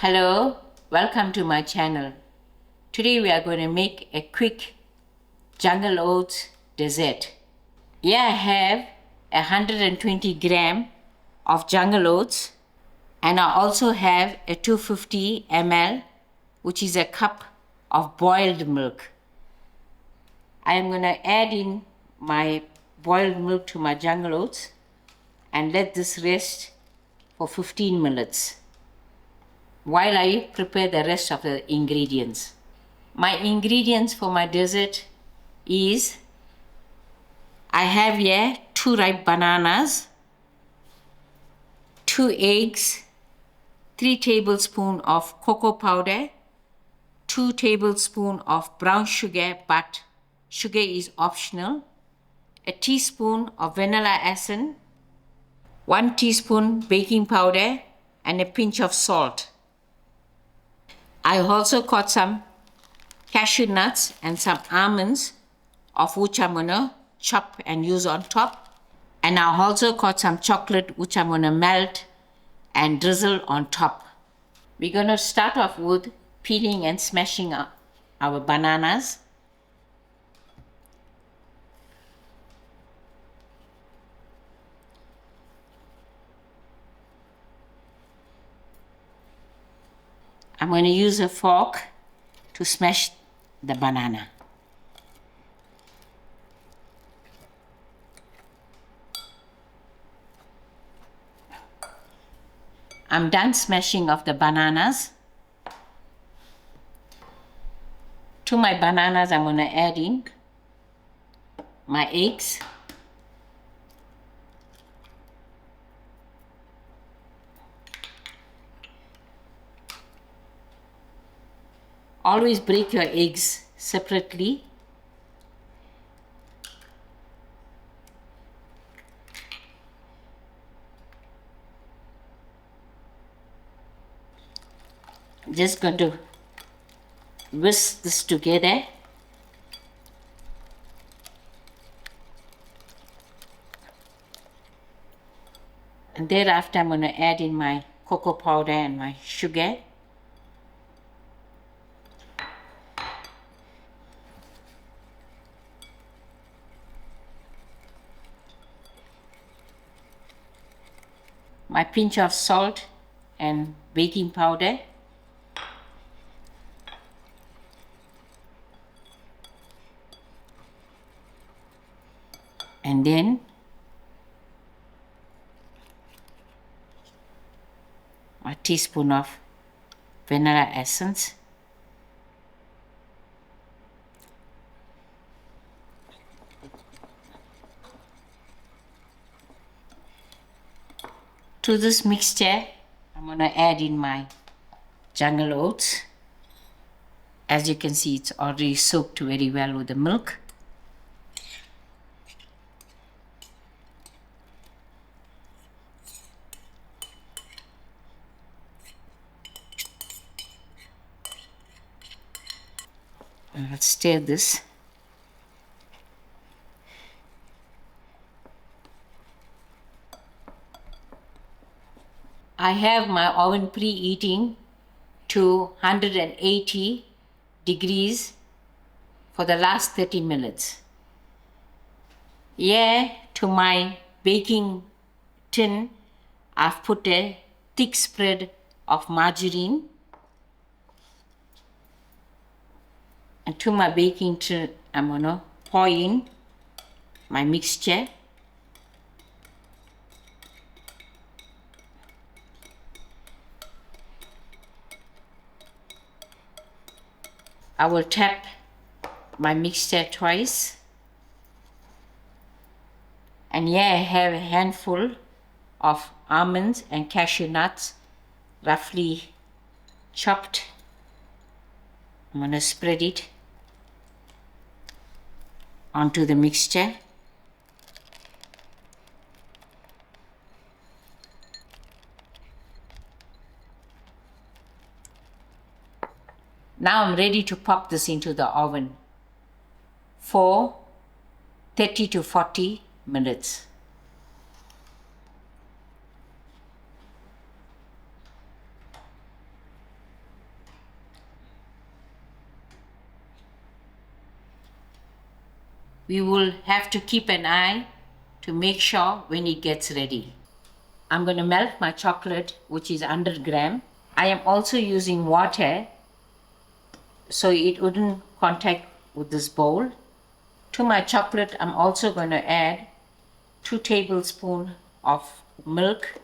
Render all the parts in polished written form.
Hello, welcome to my channel. Today we are going to make a quick Jungle Oats dessert. Here I have 120 gram of Jungle Oats, and I also have a 250 ml, which is a cup of boiled milk. I am going to add in my boiled milk to my Jungle Oats and let this rest for 15 minutes while I prepare the rest of the ingredients. My ingredients for my dessert is, I have here 2 ripe bananas, 2 eggs, 3 tablespoons of cocoa powder, 2 tablespoons of brown sugar, but sugar is optional, a teaspoon of vanilla essence, 1 teaspoon baking powder, and a pinch of salt. I also cut some cashew nuts and some almonds, of which I'm going to chop and use on top. And I also cut some chocolate, which I'm going to melt and drizzle on top. We're going to start off with peeling and smashing our bananas. I'm going to use a fork to smash the banana. I'm done smashing of the bananas. To my bananas, I'm going to add in my eggs, always break your eggs separately. I'm just going to whisk this together. And thereafter I'm going to add in my cocoa powder and my sugar. My pinch of salt and baking powder. And then a teaspoon of vanilla essence. To this mixture, I'm going to add in my Jungle Oats. As you can see, it's already soaked very well with the milk. And let's stir this. I have my oven preheating to 180 degrees for the last 30 minutes. Here to my baking tin, I've put a thick spread of margarine. And to my baking tin, I'm going to pour in my mixture. I will tap my mixture twice. And here I have a handful of almonds and cashew nuts, roughly chopped. I'm going to spread it onto the mixture. Now I'm ready to pop this into the oven for 30 to 40 minutes. We will have to keep an eye to make sure when it gets ready. I'm going to melt my chocolate, which is 100 gram. I am also using water so it wouldn't contact with this bowl. To my chocolate, I'm also going to add 2 tablespoons of milk.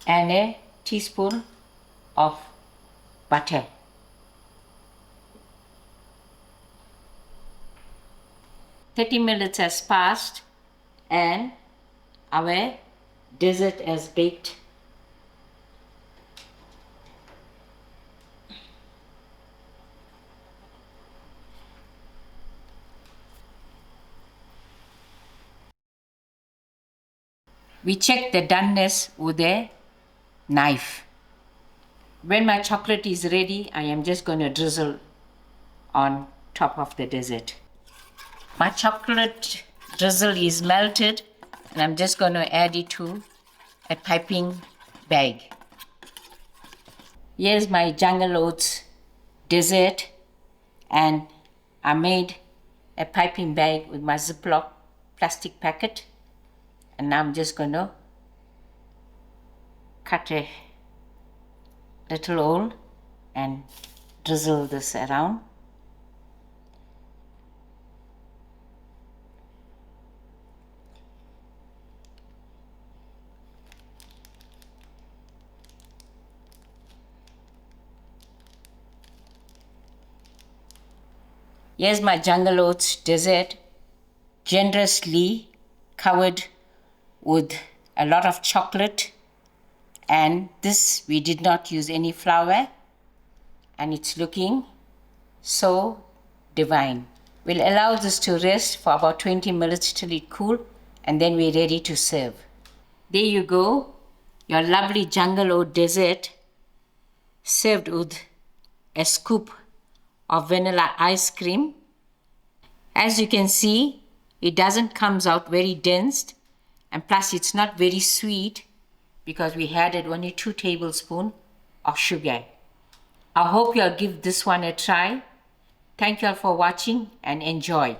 And a teaspoon of butter. "30 minutes has passed and our dessert has baked. We check the doneness with a knife. When my chocolate is ready, I am just going to drizzle on top of the dessert. My chocolate drizzle is melted and I'm just going to add it to a piping bag. Here's my Jungle Oats dessert, and I made a piping bag with my Ziploc plastic packet, and now I'm just going to cut a little hole and drizzle this around. Here's my Jungle Oats dessert, generously covered with a lot of chocolate, and this we did not use any flour, and it's looking so divine. We'll allow this to rest for about 20 minutes till it cools, and then we're ready to serve. There you go, your lovely Jungle Oat dessert served with a scoop of vanilla ice cream. As you can see, it doesn't comes out very dense, and plus it's not very sweet because we added only 2 tablespoons of sugar. I hope you'll give this one a try. Thank you all for watching and enjoy.